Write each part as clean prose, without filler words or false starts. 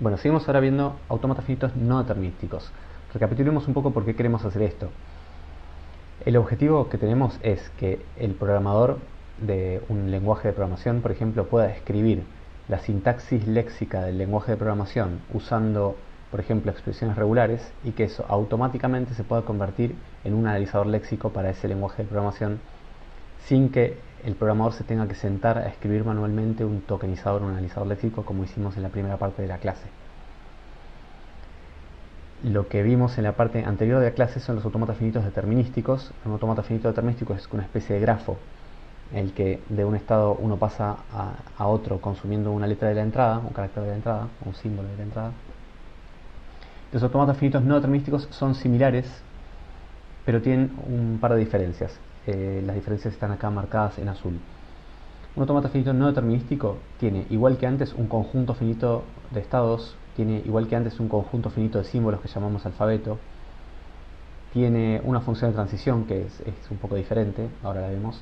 Bueno, seguimos ahora viendo autómatas finitos no determinísticos. Recapitulemos un poco por qué queremos hacer esto. El objetivo que tenemos es que el programador de un lenguaje de programación, por ejemplo, pueda escribir la sintaxis léxica del lenguaje de programación usando, por ejemplo, expresiones regulares, y que eso automáticamente se pueda convertir en un analizador léxico para ese lenguaje de programación sin que el programador se tenga que sentar a escribir manualmente un tokenizador, un analizador léxico, como hicimos en la primera parte de la clase. Lo que vimos en la parte anterior de la clase son los autómatas finitos determinísticos. Un autómata finito determinístico es una especie de grafo en el que de un estado uno pasa a otro consumiendo una letra de la entrada, un carácter de la entrada, un símbolo de la entrada. Los autómatas finitos no determinísticos son similares, pero tienen un par de diferencias. Las diferencias están acá marcadas en azul. Un autómata finito no determinístico tiene, igual que antes, un conjunto finito de estados, tiene, igual que antes, un conjunto finito de símbolos que llamamos alfabeto, tiene una función de transición que es un poco diferente, ahora la vemos,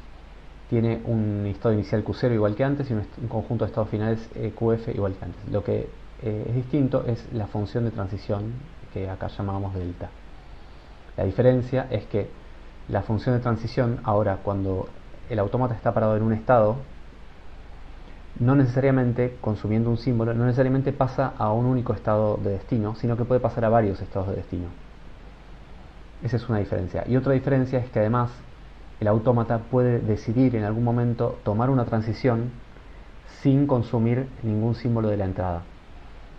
tiene un estado inicial Q0 igual que antes y un conjunto de estados finales QF igual que antes. Lo que es distinto es la función de transición que acá llamábamos delta. La diferencia es que la función de transición, ahora cuando el autómata está parado en un estado, no necesariamente, consumiendo un símbolo, no necesariamente pasa a un único estado de destino, sino que puede pasar a varios estados de destino. Esa es una diferencia. Y otra diferencia es que además el autómata puede decidir en algún momento tomar una transición sin consumir ningún símbolo de la entrada.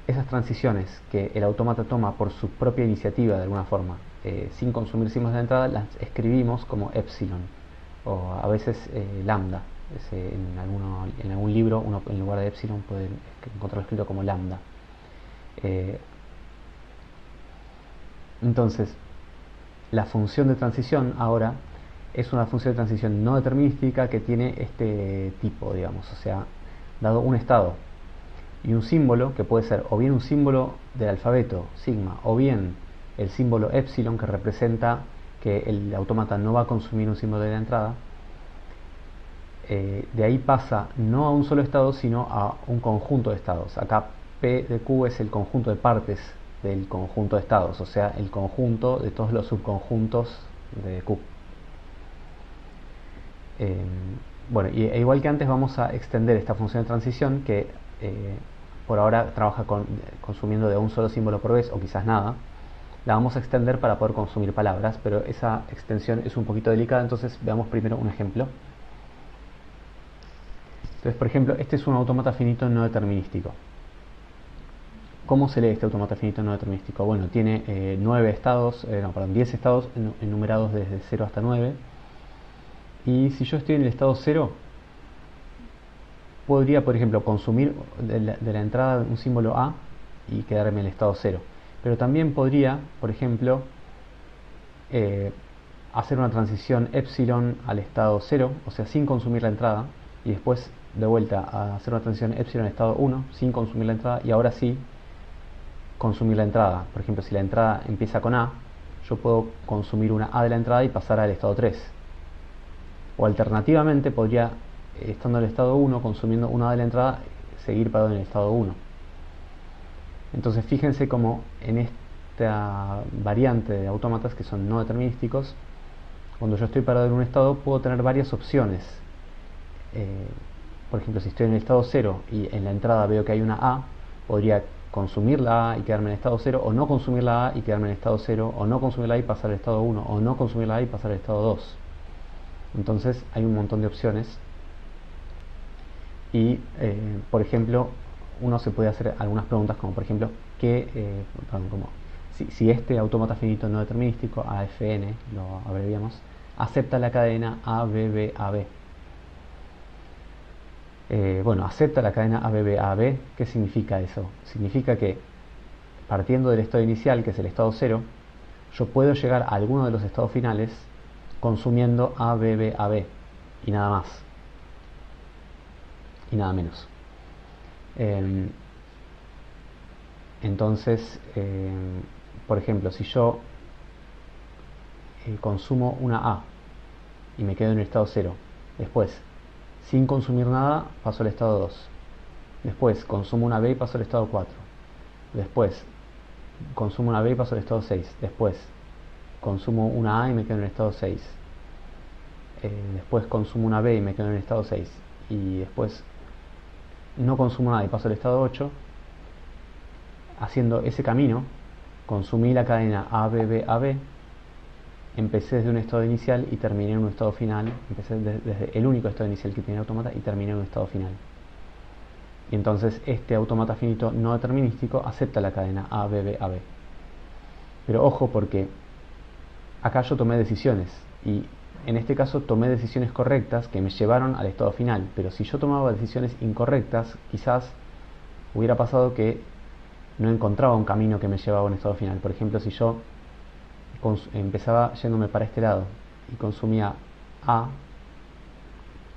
Esas transiciones que el autómata toma por su propia iniciativa, de alguna forma, sin consumir símbolos de la entrada, las escribimos como epsilon o a veces lambda. En algún libro uno en lugar de epsilon puede encontrarlo escrito como lambda. Entonces, la función de transición ahora es una función de transición no determinística que tiene este tipo, digamos, o sea, dado un estado y un símbolo, que puede ser o bien un símbolo del alfabeto, sigma, o bien el símbolo epsilon, que representa que el autómata no va a consumir un símbolo de la entrada, de ahí pasa no a un solo estado, sino a un conjunto de estados. Acá P de Q es el conjunto de partes del conjunto de estados, o sea, el conjunto de todos los subconjuntos de Q. Bueno, igual que antes vamos a extender esta función de transición que por ahora trabaja consumiendo de un solo símbolo por vez o quizás nada. La vamos a extender para poder consumir palabras, pero esa extensión es un poquito delicada, entonces veamos primero un ejemplo. Entonces, por ejemplo, este es un autómata finito no determinístico. ¿Cómo se lee este autómata finito no determinístico? Bueno, tiene 10 estados enumerados desde 0 hasta 9. Y si yo estoy en el estado 0, podría, por ejemplo, consumir de la entrada un símbolo A y quedarme en el estado 0. Pero también podría, por ejemplo, hacer una transición epsilon al estado 0, o sea, sin consumir la entrada, y después de vuelta a hacer una transición epsilon al estado 1, sin consumir la entrada, y ahora sí consumir la entrada. Por ejemplo, si la entrada empieza con A, yo puedo consumir una A de la entrada y pasar al estado 3. O alternativamente podría, estando en el estado 1, consumiendo una de la entrada, seguir parado en el estado 1. Entonces fíjense cómo en esta variante de autómatas que son no determinísticos, cuando yo estoy parado en un estado puedo tener varias opciones. Por ejemplo, si estoy en el estado 0 y en la entrada veo que hay una A, podría consumir la A y quedarme en el estado 0, o no consumir la A y quedarme en el estado 0, o no consumir la A y pasar al estado 1, o no consumir la A y pasar al estado 2. Entonces hay un montón de opciones y, por ejemplo, uno se puede hacer algunas preguntas como, por ejemplo, si este autómata finito no determinístico, AFN, lo abreviamos, acepta la cadena ABBAB. Bueno, acepta la cadena ABBAB. ¿Qué significa eso? Significa que partiendo del estado inicial, que es el estado 0, yo puedo llegar a alguno de los estados finales consumiendo ABBAB y nada más y nada menos. Entonces, por ejemplo, si yo consumo una A y me quedo en el estado 0, después, sin consumir nada, paso al estado 2, después consumo una B y paso al estado 4, Después consumo una B y paso al estado 6. Después consumo una A y me quedo en el estado 6. Después consumo una B y me quedo en el estado 6. Y después no consumo nada y paso al estado 8. Haciendo ese camino, consumí la cadena ABB, empecé desde un estado inicial y terminé en un estado final. Empecé desde el único estado inicial que tiene el autómata y terminé en un estado final. Y entonces este autómata finito no determinístico acepta la cadena ABB. Pero ojo, porque acá yo tomé decisiones y en este caso tomé decisiones correctas que me llevaron al estado final. Pero si yo tomaba decisiones incorrectas, quizás hubiera pasado que no encontraba un camino que me llevaba a un estado final. Por ejemplo, si yo empezaba yéndome para este lado y consumía A,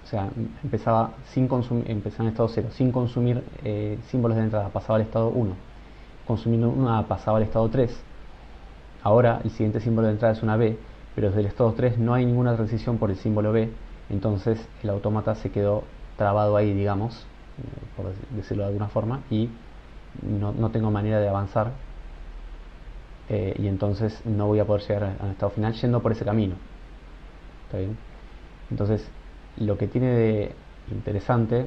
o sea, empezaba en estado 0, sin consumir símbolos de entrada, pasaba al estado 1. Consumiendo una A pasaba al estado 3. Ahora el siguiente símbolo de entrada es una B, pero desde el estado 3 no hay ninguna transición por el símbolo B, entonces el autómata se quedó trabado ahí, digamos, por decirlo de alguna forma, y no tengo manera de avanzar, y entonces no voy a poder llegar al estado final yendo por ese camino. ¿Está bien? Entonces, lo que tiene de interesante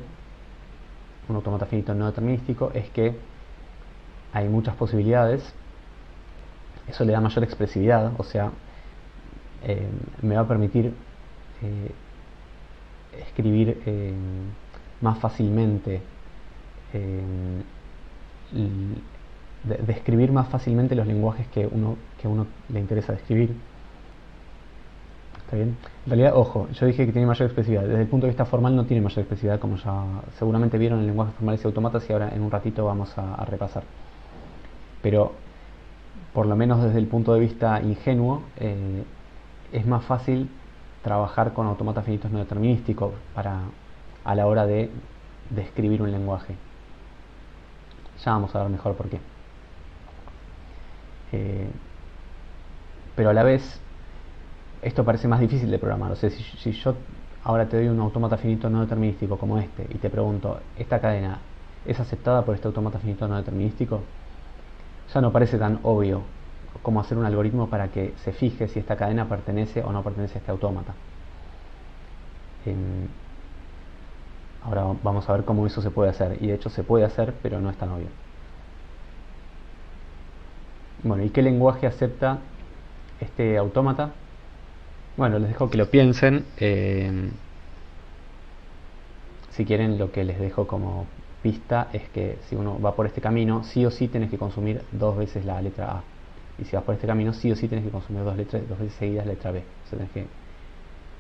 un autómata finito no determinístico es que hay muchas posibilidades. Eso le da mayor expresividad, o sea, me va a permitir escribir más fácilmente, describir más fácilmente los lenguajes que uno le interesa describir. ¿Está bien? En realidad, ojo, yo dije que tiene mayor expresividad. Desde el punto de vista formal no tiene mayor expresividad, como ya seguramente vieron en lenguajes formales y autómatas, y ahora en un ratito vamos a repasar. Pero, por lo menos desde el punto de vista ingenuo, es más fácil trabajar con autómatas finitos no determinísticos a la hora de describir un lenguaje. Ya vamos a ver mejor por qué. Pero a la vez, esto parece más difícil de programar. O sea, si yo ahora te doy un autómata finito no determinístico como este y te pregunto, ¿esta cadena es aceptada por este autómata finito no determinístico? Ya no parece tan obvio como hacer un algoritmo para que se fije si esta cadena pertenece o no pertenece a este autómata. Ahora vamos a ver cómo eso se puede hacer, y de hecho se puede hacer, pero no es tan obvio. Bueno, ¿y qué lenguaje acepta este autómata? Bueno, les dejo que lo piensen. Si quieren, lo que les dejo como pista es que si uno va por este camino, sí o sí tenés que consumir 2 veces la letra A. Y si vas por este camino, sí o sí tenés que consumir 2 veces seguidas la letra B. O sea, tenés que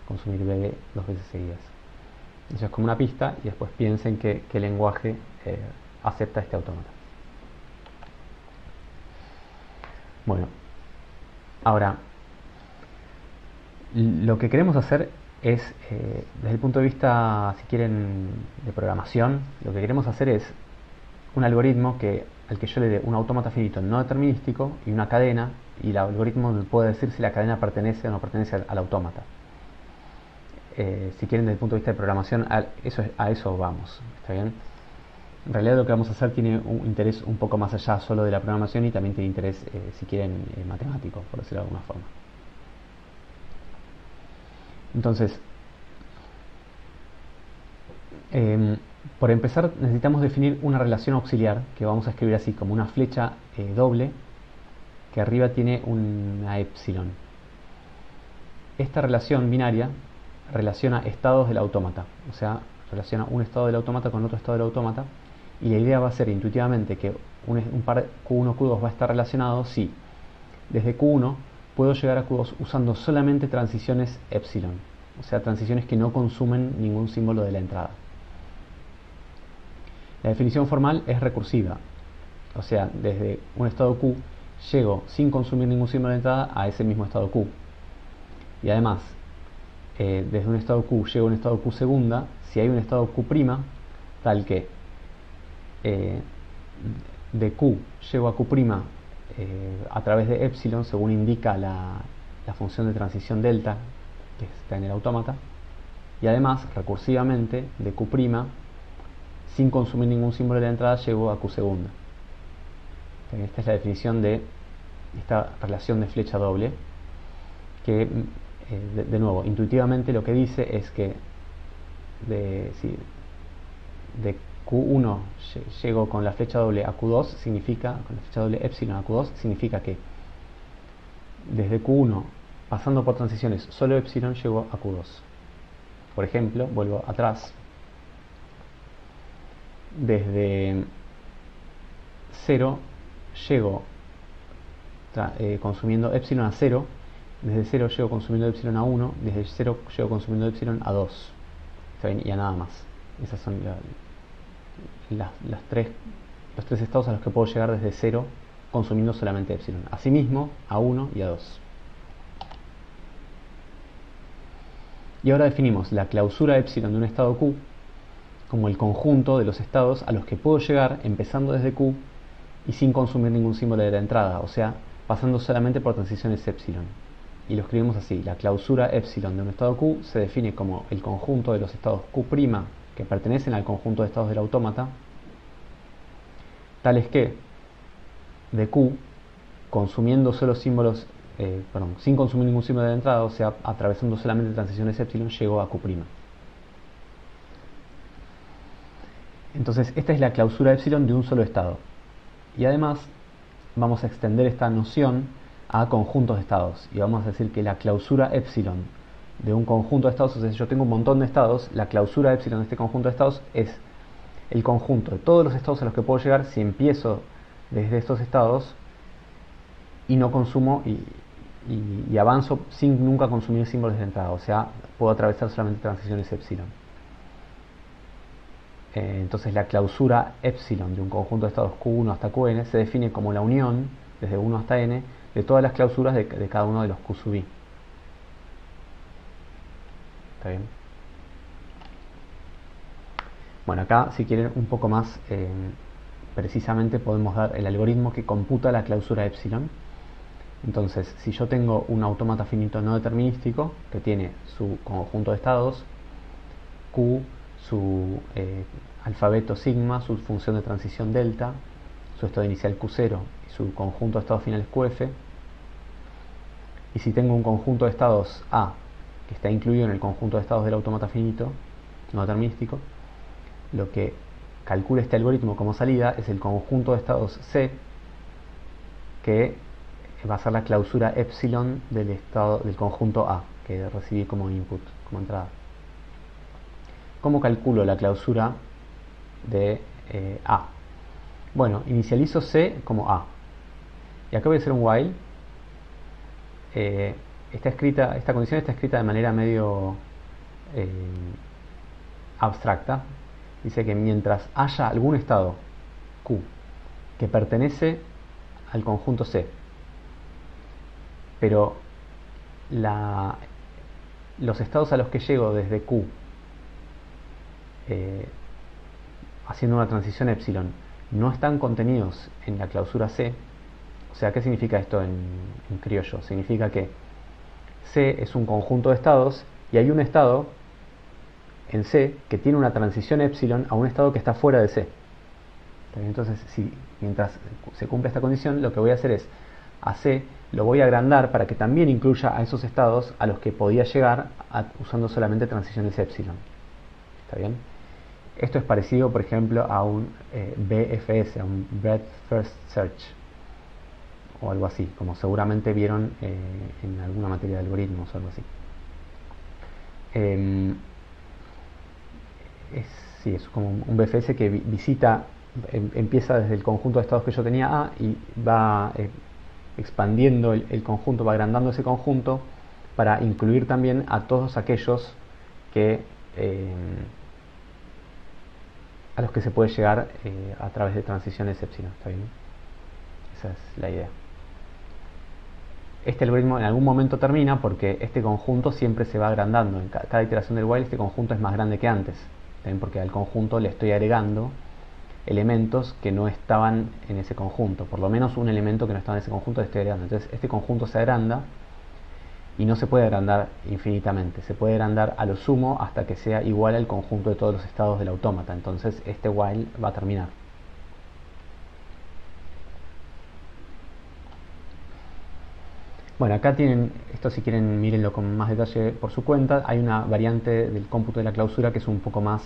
consumir BB 2 veces seguidas. Eso es como una pista, y después piensen qué lenguaje acepta este autómata. Bueno, ahora, lo que queremos hacer es, desde el punto de vista, si quieren, de programación, lo que queremos hacer es un algoritmo al que yo le dé un autómata finito no determinístico y una cadena, y el algoritmo me puede decir si la cadena pertenece o no pertenece al autómata. Si quieren, desde el punto de vista de programación, a eso vamos. ¿Está bien? En realidad lo que vamos a hacer tiene un interés un poco más allá solo de la programación, y también tiene interés, si quieren, matemático, por decirlo de alguna forma. Entonces, por empezar necesitamos definir una relación auxiliar que vamos a escribir así, como una flecha doble, que arriba tiene una epsilon. Esta relación binaria relaciona estados del autómata, o sea, relaciona un estado del autómata con otro estado del autómata, y la idea va a ser intuitivamente que un par Q1, Q2 va a estar relacionado si desde Q1 puedo llegar a Q2 usando solamente transiciones epsilon, o sea, transiciones que no consumen ningún símbolo de la entrada. La definición formal es recursiva, o sea, desde un estado Q llego sin consumir ningún símbolo de entrada a ese mismo estado Q. Y además, desde un estado Q llego a un estado Q segunda si hay un estado Q', tal que de Q llego a Q' a través de epsilon, según indica la función de transición delta que está en el autómata, y además, recursivamente, de Q', sin consumir ningún símbolo de la entrada, llego a Q segunda. Esta es la definición de esta relación de flecha doble, que de nuevo, intuitivamente lo que dice es que de Q1 llego con la flecha doble a Q2, significa, con la flecha doble epsilon a Q2, significa que desde Q1, pasando por transiciones solo epsilon, llego a Q2. Por ejemplo, vuelvo atrás, desde 0 llego consumiendo epsilon a 0, desde 0 llego consumiendo epsilon a 1, desde 0 llego consumiendo epsilon a 2. ¿Está bien? Y a nada más. Esas son los tres estados a los que puedo llegar desde 0 consumiendo solamente epsilon. Asimismo, a 1 y a 2. Y ahora definimos la clausura epsilon de un estado Q como el conjunto de los estados a los que puedo llegar empezando desde Q y sin consumir ningún símbolo de la entrada, o sea, pasando solamente por transiciones epsilon. Y lo escribimos así: la clausura epsilon de un estado Q se define como el conjunto de los estados Q' que pertenecen al conjunto de estados del autómata, tales que de Q, consumiendo solo símbolos, sin consumir ningún símbolo de la entrada, o sea, atravesando solamente transiciones epsilon, llego a Q'. Entonces, esta es la clausura epsilon de un solo estado. Y además, vamos a extender esta noción a conjuntos de estados. Y vamos a decir que la clausura epsilon de un conjunto de estados, o sea, si yo tengo un montón de estados, la clausura epsilon de este conjunto de estados es el conjunto de todos los estados a los que puedo llegar si empiezo desde estos estados y no consumo y avanzo sin nunca consumir símbolos de entrada. O sea, puedo atravesar solamente transiciones epsilon. Entonces la clausura epsilon de un conjunto de estados Q1 hasta Qn se define como la unión, desde 1 hasta n, de todas las clausuras de cada uno de los Q sub i. ¿Está bien? Bueno, acá si quieren un poco más precisamente podemos dar el algoritmo que computa la clausura epsilon. Entonces, si yo tengo un autómata finito no determinístico que tiene su conjunto de estados, Q, su alfabeto sigma, su función de transición delta, su estado inicial Q0 y su conjunto de estados finales Qf, y si tengo un conjunto de estados A que está incluido en el conjunto de estados del autómata finito no determinístico, lo que calcula este algoritmo como salida es el conjunto de estados C, que va a ser la clausura epsilon del estado del conjunto A que recibí como input, como entrada. ¿Cómo calculo la clausura de A? Bueno, inicializo C como A. Y acá voy a hacer un while. Esta condición está escrita de manera medio abstracta. Dice que mientras haya algún estado Q que pertenece al conjunto C, pero los estados a los que llego desde Q haciendo una transición epsilon no están contenidos en la clausura C. O sea, ¿qué significa esto en criollo? Significa que C es un conjunto de estados y hay un estado en C que tiene una transición epsilon a un estado que está fuera de C. Entonces, mientras se cumple esta condición, lo que voy a hacer es a C lo voy a agrandar para que también incluya a esos estados a los que podía llegar usando solamente transiciones epsilon. ¿Está bien? Esto es parecido, por ejemplo, a un BFS, a un Breadth First Search, o algo así, como seguramente vieron en alguna materia de algoritmos o algo así. Es como un BFS que visita, empieza desde el conjunto de estados que yo tenía A y va expandiendo el conjunto, va agrandando ese conjunto para incluir también a todos aquellos que a los que se puede llegar a través de transiciones epsilon. ¿Está bien? Esa es la idea. Este algoritmo en algún momento termina porque este conjunto siempre se va agrandando. En cada iteración del while este conjunto es más grande que antes. ¿También? Porque al conjunto le estoy agregando elementos que no estaban en ese conjunto. Por lo menos un elemento que no estaba en ese conjunto le estoy agregando. Entonces este conjunto se agranda y no se puede agrandar infinitamente. Se puede agrandar a lo sumo hasta que sea igual al conjunto de todos los estados del autómata. Entonces este while va a terminar. Bueno, acá tienen, esto si quieren mírenlo con más detalle por su cuenta. Hay una variante del cómputo de la clausura que es un poco más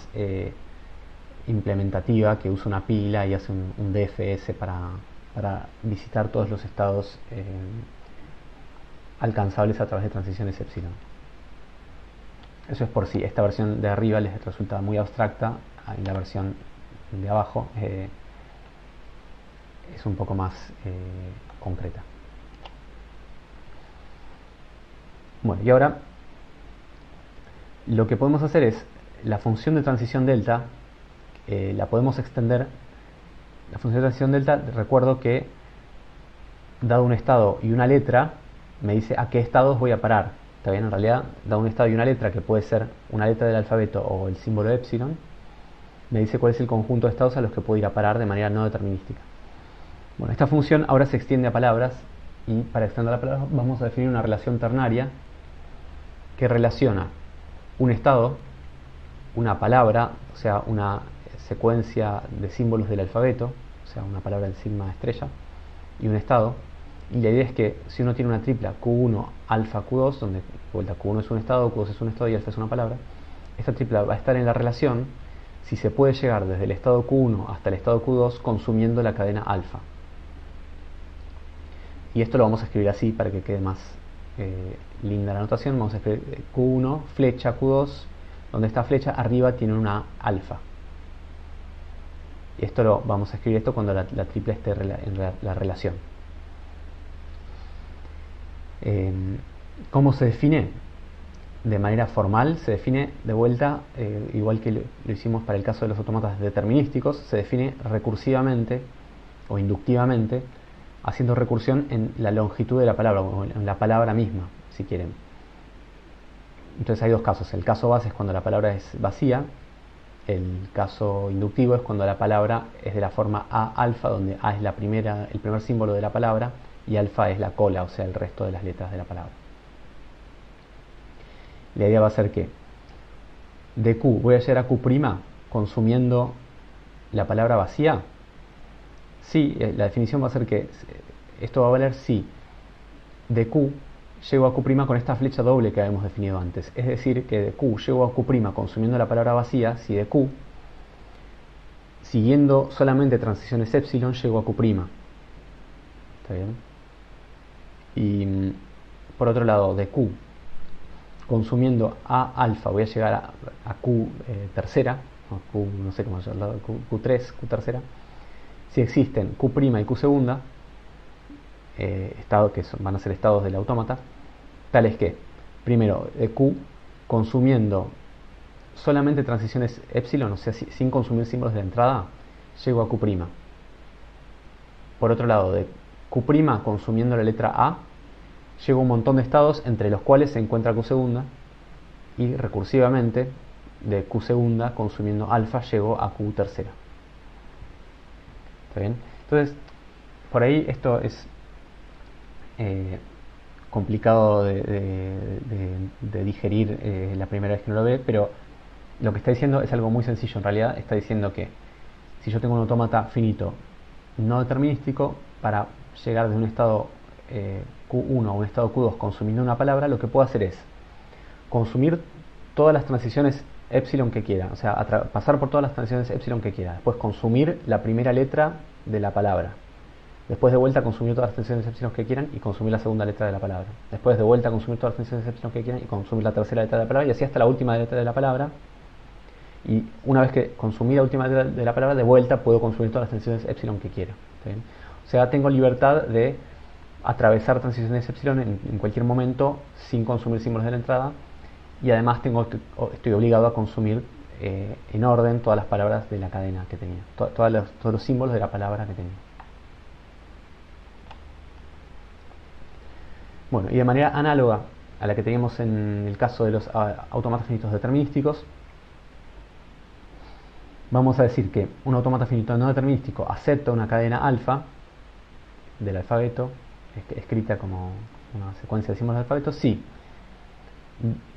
implementativa, que usa una pila y hace un DFS para visitar todos los estados alcanzables a través de transiciones epsilon. Eso es por si esta versión de arriba les resulta muy abstracta, en la versión de abajo es un poco más concreta. Bueno, y ahora lo que podemos hacer es la función de transición delta, la podemos extender. La función de transición delta, recuerdo que dado un estado y una letra, me dice a qué estados voy a parar. ¿Está bien? En realidad, dado un estado y una letra, que puede ser una letra del alfabeto o el símbolo epsilon, me dice cuál es el conjunto de estados a los que puedo ir a parar de manera no determinística. Bueno, esta función ahora se extiende a palabras, y para extender a palabras vamos a definir una relación ternaria que relaciona un estado, una palabra, o sea, una secuencia de símbolos del alfabeto, o sea, una palabra en sigma estrella, y un estado. Y la idea es que si uno tiene una tripla Q1, alfa, Q2, donde de vuelta Q1 es un estado, Q2 es un estado y alfa es una palabra, esta tripla va a estar en la relación si se puede llegar desde el estado Q1 hasta el estado Q2 consumiendo la cadena alfa. Y esto lo vamos a escribir así para que quede más linda la notación. Vamos a escribir Q1, flecha, Q2, donde esta flecha arriba tiene una alfa. Y esto lo vamos a escribir esto cuando la tripla esté en la relación. ¿Cómo se define? De manera formal se define de vuelta, igual que lo hicimos para el caso de los autómatas determinísticos, se define recursivamente o inductivamente, haciendo recursión en la longitud de la palabra, o en la palabra misma, si quieren. Entonces hay dos casos. El caso base es cuando la palabra es vacía. El caso inductivo es cuando la palabra es de la forma A alfa, donde A es el primer símbolo de la palabra y alfa es la cola, o sea, el resto de las letras de la palabra. La idea va a ser que de Q voy a llegar a Q' consumiendo la palabra vacía. Sí, la definición va a ser que esto va a valer si de Q llego a Q' con esta flecha doble que habíamos definido antes. Es decir, que de Q llego a Q' consumiendo la palabra vacía, si de Q, siguiendo solamente transiciones epsilon, llego a Q'. ¿Está bien? Y por otro lado, de Q, consumiendo A alfa, voy a llegar a Q tercera, o Q, no sé cómo llamarlo, Q3, Q tercera. Si existen Q' y Q segunda, estados que van a ser estados del autómata, tales que, primero, de Q, consumiendo solamente transiciones epsilon, o sea, sin consumir símbolos de entrada, llego a Q'. Por otro lado, de Q', consumiendo la letra A, llego a un montón de estados entre los cuales se encuentra Q segunda, y recursivamente, de Q segunda, consumiendo alfa, llego a Q tercera. ¿Está bien? Entonces, por ahí esto es complicado de digerir la primera vez que uno lo ve, pero lo que está diciendo es algo muy sencillo. En realidad está diciendo que si yo tengo un autómata finito no determinístico, para llegar de un estado Q1 a un estado Q2 consumiendo una palabra, lo que puedo hacer es consumir todas las transiciones epsilon que quiera, o sea, pasar por todas las transiciones epsilon que quiera, después consumir la primera letra de la palabra, después de vuelta consumir todas las transiciones epsilon que quieran y consumir la segunda letra de la palabra, después de vuelta consumir todas las transiciones epsilon que quieran y consumir la tercera letra de la palabra, y así hasta la última letra de la palabra. Y una vez que consumí la última letra de la palabra, de vuelta puedo consumir todas las transiciones epsilon que quiera. O sea, tengo libertad de atravesar transiciones epsilon en cualquier momento sin consumir símbolos de la entrada, y además estoy obligado a consumir en orden todas las palabras de la cadena que tenía, todos los símbolos de la palabra que tenía. Bueno, y de manera análoga a la que teníamos en el caso de los autómatas finitos determinísticos, vamos a decir que un autómata finito no determinístico acepta una cadena alfa del alfabeto, escrita como una secuencia de símbolos del alfabeto, si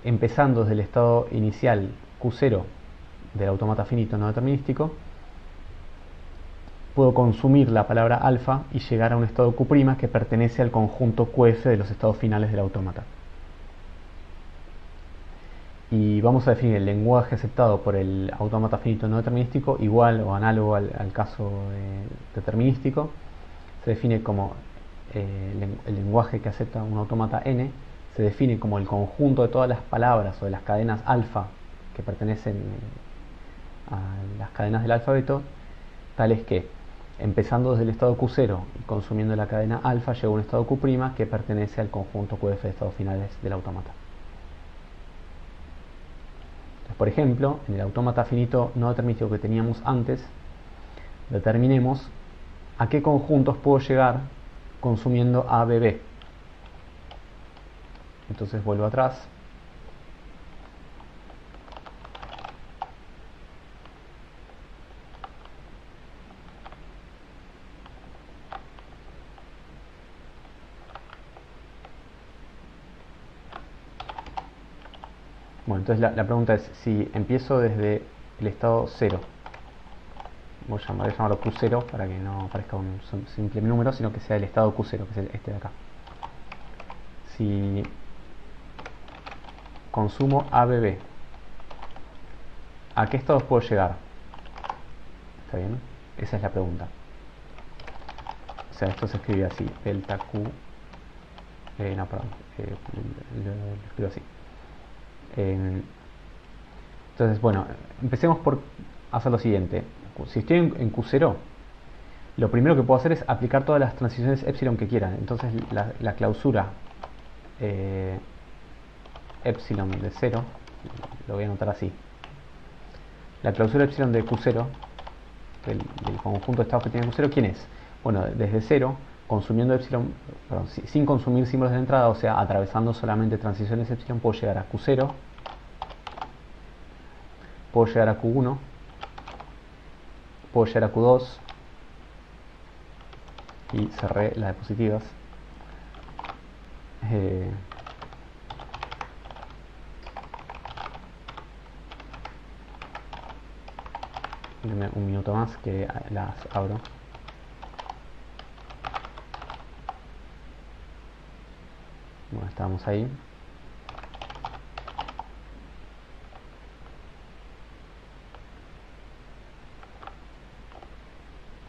empezando desde el estado inicial Q0 del autómata finito no determinístico, puedo consumir la palabra alfa y llegar a un estado Q' que pertenece al conjunto QF de los estados finales del autómata. Y vamos a definir el lenguaje aceptado por el autómata finito no determinístico igual o análogo al caso determinístico. Se define como el lenguaje que acepta un autómata n, se define como el conjunto de todas las palabras o de las cadenas alfa que pertenecen a las cadenas del alfabeto, tales que, empezando desde el estado Q0 y consumiendo la cadena alfa, llega a un estado Q' que pertenece al conjunto QF de estados finales del autómata. Entonces, por ejemplo, en el autómata finito no determinístico que teníamos antes, determinemos a qué conjuntos puedo llegar consumiendo ABB. Entonces vuelvo atrás. Bueno, entonces la pregunta es, si empiezo desde el estado 0, voy a llamarlo Q0 para que no parezca un simple número, sino que sea el estado Q0, que es este de acá. Si consumo ABB, ¿a qué estados puedo llegar? ¿Está bien? Esa es la pregunta. O sea, esto se escribe así, delta Q, no, perdón, lo escribo así. Entonces, bueno, empecemos por hacer lo siguiente. Si estoy en Q0, lo primero que puedo hacer es aplicar todas las transiciones epsilon que quieran. Entonces la clausura epsilon de 0, lo voy a anotar así. La clausura epsilon de Q0, del conjunto de estados que tiene Q0, ¿quién es? Bueno, desde 0, consumiendo epsilon, perdón, sin consumir símbolos de entrada, o sea, atravesando solamente transiciones epsilon, puedo llegar a Q0, puedo llegar a Q1, puedo llegar a Q2, y cerré las diapositivas. Denme un minuto más que las abro. Bueno, estábamos ahí.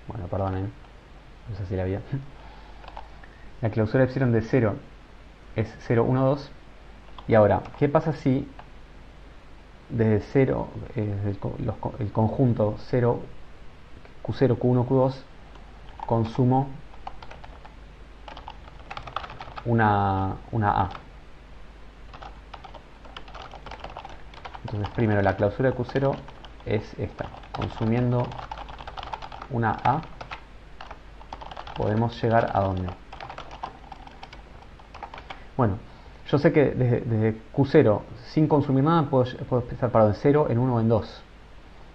Bueno, perdonen, no sé si la vi. La clausura epsilon de 0 es 0, 1, 2. Y ahora, ¿qué pasa si desde 0, el conjunto 0, Q0, Q1, Q2, consumo una A? Entonces, primero, la clausura de Q0 es esta. Consumiendo una A, podemos llegar a ¿dónde? Bueno, yo sé que desde Q0, sin consumir nada, puedo estar parado en 0, en 1 o en 2.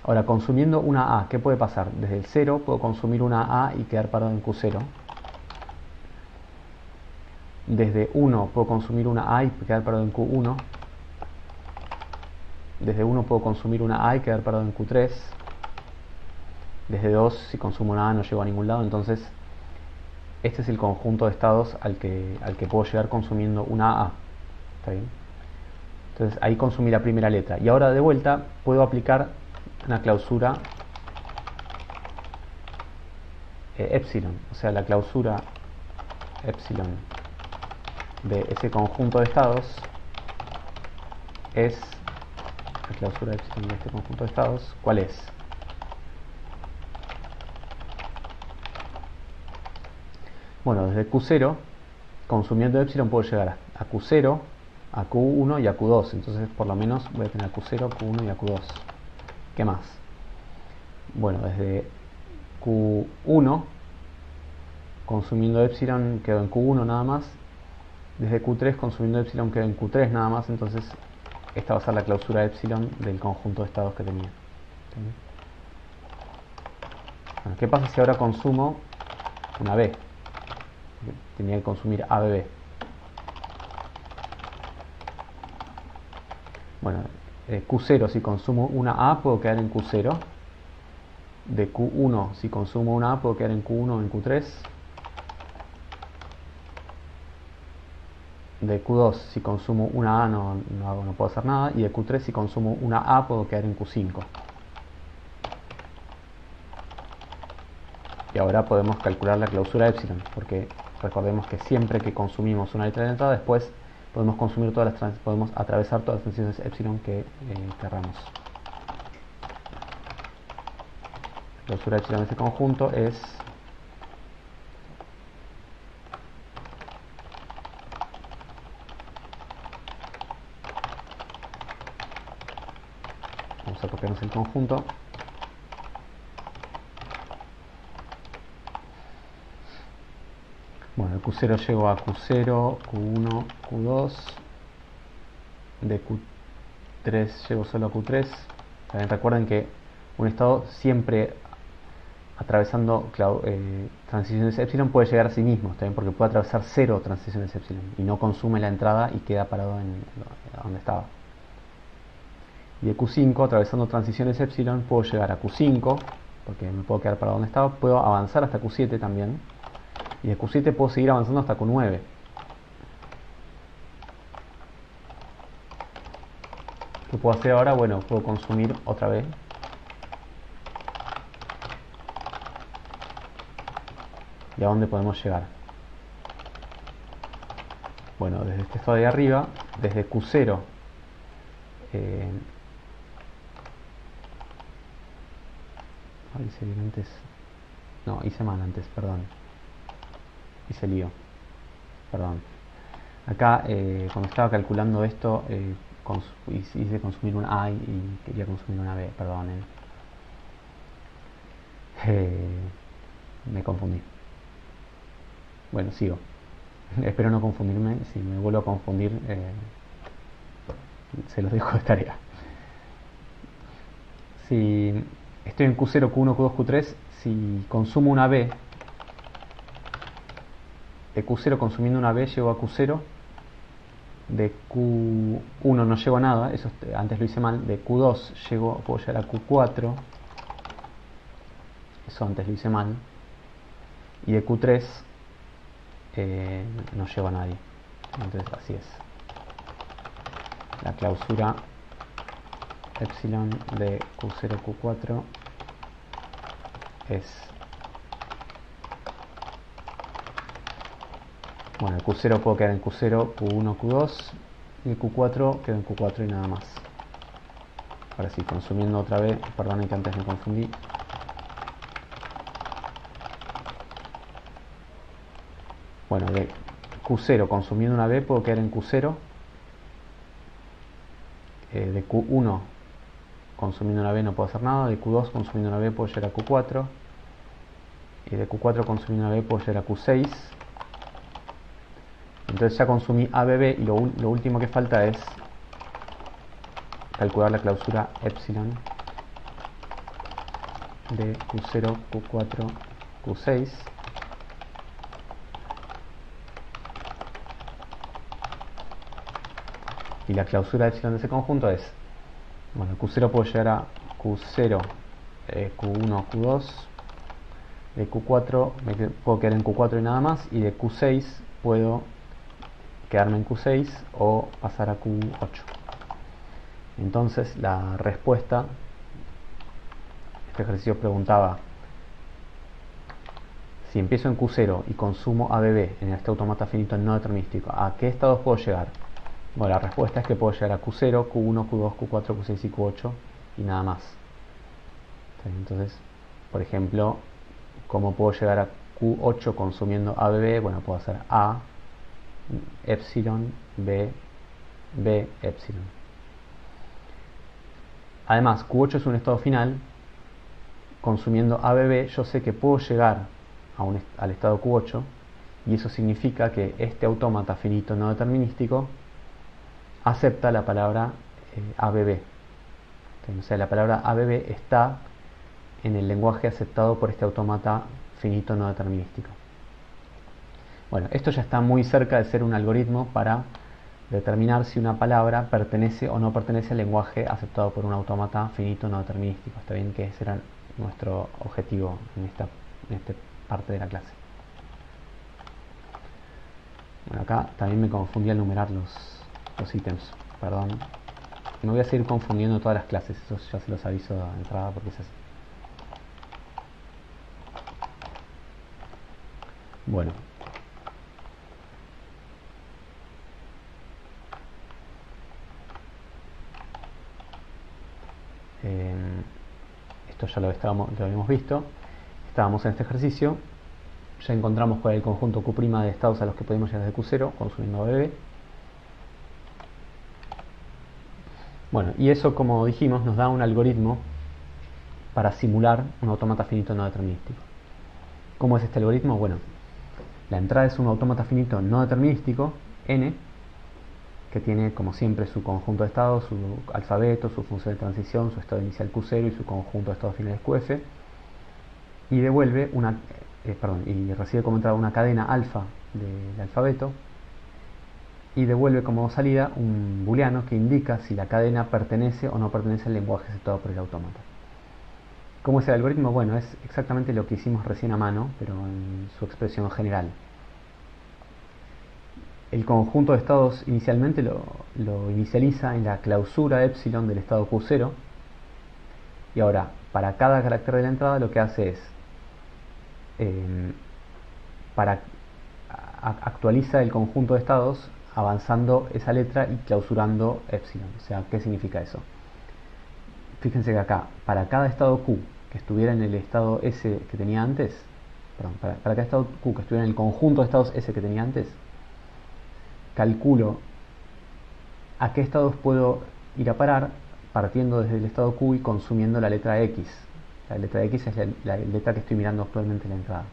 Ahora, consumiendo una A, ¿qué puede pasar? Desde el 0 puedo consumir una A y quedar parado en Q0. Desde 1 puedo consumir una A y quedar parado en Q1. Desde 1 puedo consumir una A y quedar parado en Q3. Desde 2, si consumo una A no llego a ningún lado. Entonces, este es el conjunto de estados al que puedo llegar consumiendo una A. ¿Está bien? Entonces ahí consumí la primera letra. Y ahora de vuelta puedo aplicar una clausura epsilon. O sea, la clausura epsilon de ese conjunto de estados es... La clausura epsilon de este conjunto de estados, ¿cuál es? Bueno, desde Q0, consumiendo epsilon, puedo llegar a Q0, a Q1 y a Q2. Entonces, por lo menos voy a tener a Q0, Q1 y a Q2. ¿Qué más? Bueno, desde Q1, consumiendo epsilon, quedo en Q1 nada más. Desde Q3, consumiendo epsilon, quedo en Q3 nada más. Entonces, esta va a ser la clausura epsilon del conjunto de estados que tenía. Bueno, ¿qué pasa si ahora consumo una B? Tenía que consumir ABB. Bueno, Q0, si consumo una A, puedo quedar en Q0. De Q1, si consumo una A, puedo quedar en Q1 o en Q3. De Q2, si consumo una A, no puedo hacer nada. Y de Q3, si consumo una A, puedo quedar en Q5. Y ahora podemos calcular la clausura epsilon, porque recordemos que siempre que consumimos una letra de entrada, después podemos consumir podemos atravesar todas las transiciones epsilon que querramos. La clausura epsilon de este conjunto es vamos a copiarnos el conjunto. Bueno, de Q0 llego a Q0, Q1, Q2. De Q3 llego solo a Q3. También recuerden que un estado siempre atravesando transiciones epsilon puede llegar a sí mismo, también porque puede atravesar 0 transiciones epsilon y no consume la entrada y queda parado en donde estaba. Y de Q5, atravesando transiciones epsilon, puedo llegar a Q5, porque me puedo quedar parado donde estaba, puedo avanzar hasta Q7 también, y de Q7 puedo seguir avanzando hasta Q9. ¿Qué puedo hacer ahora? Bueno, puedo consumir otra vez. ¿Y a dónde podemos llegar? Bueno, desde este estado de arriba, desde Q0, hice bien antes. No, hice mal antes, perdón. Hice lío. Perdón. Acá, cuando estaba calculando esto, hice consumir una A y quería consumir una B, perdonen. Me confundí. Bueno, sigo. Espero no confundirme. Si me vuelvo a confundir, se los dejo de tarea. Si estoy en Q0, Q1, Q2, Q3, si consumo una B, de Q0 consumiendo una B llego a Q0, de Q1 no llego a nada, eso antes lo hice mal, de Q2 puedo llegar a Q4, eso antes lo hice mal, y de Q3 no llego a nadie. Entonces así es. La clausura epsilon de Q0, Q4 es... Bueno, el Q0 puedo quedar en Q0, Q1, Q2, y el Q4 quedo en Q4 y nada más. Ahora sí, consumiendo otra vez, perdonen que antes me confundí. Bueno, de Q0 consumiendo una B puedo quedar en Q0. De Q1 consumiendo una B no puedo hacer nada. De Q2 consumiendo una B puedo llegar a Q4. Y de Q4 consumiendo una B puedo llegar a Q6. Entonces ya consumí ABB y lo último que falta es calcular la clausura epsilon de Q0, Q4, Q6. Y la clausura epsilon de ese conjunto es, bueno, Q0 puedo llegar a Q0, Q1, Q2. De Q4 puedo quedar en Q4 y nada más. Y de Q6 puedo quedarme en Q6 o pasar a Q8. Entonces la respuesta, este ejercicio preguntaba, si empiezo en Q0 y consumo ABB en este automata finito no determinístico, ¿a qué estados puedo llegar? Bueno, la respuesta es que puedo llegar a Q0, Q1, Q2, Q4, Q6 y Q8 y nada más. Entonces, por ejemplo, ¿cómo puedo llegar a Q8 consumiendo ABB? Bueno, puedo hacer A, epsilon, B, B, epsilon. Además, Q8 es un estado final. Consumiendo ABB yo sé que puedo llegar al estado Q8 y eso significa que este autómata finito no determinístico acepta la palabra ABB. O sea, la palabra ABB está en el lenguaje aceptado por este autómata finito no determinístico. Bueno, esto ya está muy cerca de ser un algoritmo para determinar si una palabra pertenece o no pertenece al lenguaje aceptado por un autómata finito no determinístico. Está bien que ese era nuestro objetivo en esta parte de la clase. Bueno, acá también me confundí al numerar los ítems, perdón. Me voy a seguir confundiendo todas las clases, eso ya se los aviso de entrada porque es así. Bueno. Esto ya lo habíamos visto. Estábamos en este ejercicio. Ya encontramos cuál es el conjunto Q' de estados a los que podemos llegar desde Q0 consumiendo BB. Bueno, y eso, como dijimos, nos da un algoritmo para simular un autómata finito no determinístico. ¿Cómo es este algoritmo? Bueno, la entrada es un autómata finito no determinístico, n, que tiene, como siempre, su conjunto de estados, su alfabeto, su función de transición, su estado inicial Q0 y su conjunto de estados finales QF, y devuelve y recibe como entrada una cadena alfa del alfabeto, y devuelve como salida un booleano que indica si la cadena pertenece o no pertenece al lenguaje aceptado por el autómata. ¿Cómo es el algoritmo? Bueno, es exactamente lo que hicimos recién a mano, pero en su expresión general. El conjunto de estados inicialmente lo inicializa en la clausura epsilon del estado Q0, y ahora para cada carácter de la entrada lo que hace es actualiza el conjunto de estados avanzando esa letra y clausurando epsilon. O sea, ¿qué significa eso? Fíjense que acá, para cada estado Q que estuviera en el estado S que tenía antes, para cada estado Q que estuviera en el conjunto de estados S que tenía antes, calculo a qué estados puedo ir a parar partiendo desde el estado Q y consumiendo la letra X. La letra X es la letra que estoy mirando actualmente en la entrada.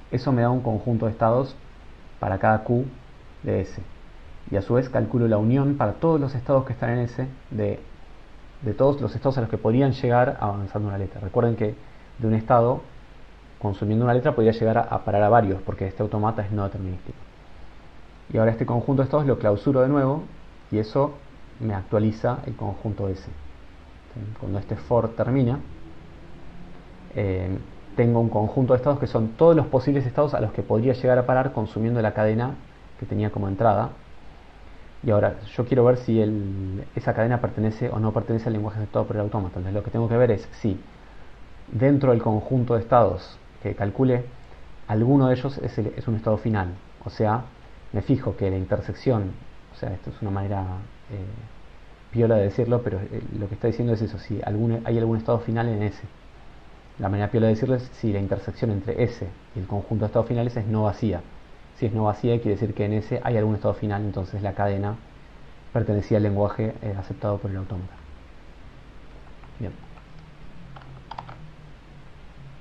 Eso me da un conjunto de estados para cada Q de S. Y a su vez calculo la unión para todos los estados que están en S de todos los estados a los que podrían llegar avanzando una letra. Recuerden que de un estado, consumiendo una letra, podría llegar a parar a varios, porque este autómata es no determinístico. Y ahora este conjunto de estados lo clausuro de nuevo, y eso me actualiza el conjunto S. Cuando este for termina, tengo un conjunto de estados que son todos los posibles estados a los que podría llegar a parar consumiendo la cadena que tenía como entrada. Y ahora yo quiero ver si esa cadena pertenece o no pertenece al lenguaje aceptado por el autómata. Entonces lo que tengo que ver es si dentro del conjunto de estados que calcule, alguno de ellos es un estado final. O sea, me fijo que la intersección, o sea, esto es una manera piola de decirlo, pero lo que está diciendo es eso, si hay algún estado final en S. La manera piola de decirlo es si la intersección entre S y el conjunto de estados finales es no vacía. Si es no vacía, quiere decir que en S hay algún estado final, entonces la cadena pertenecía al lenguaje aceptado por el autómata. Bien.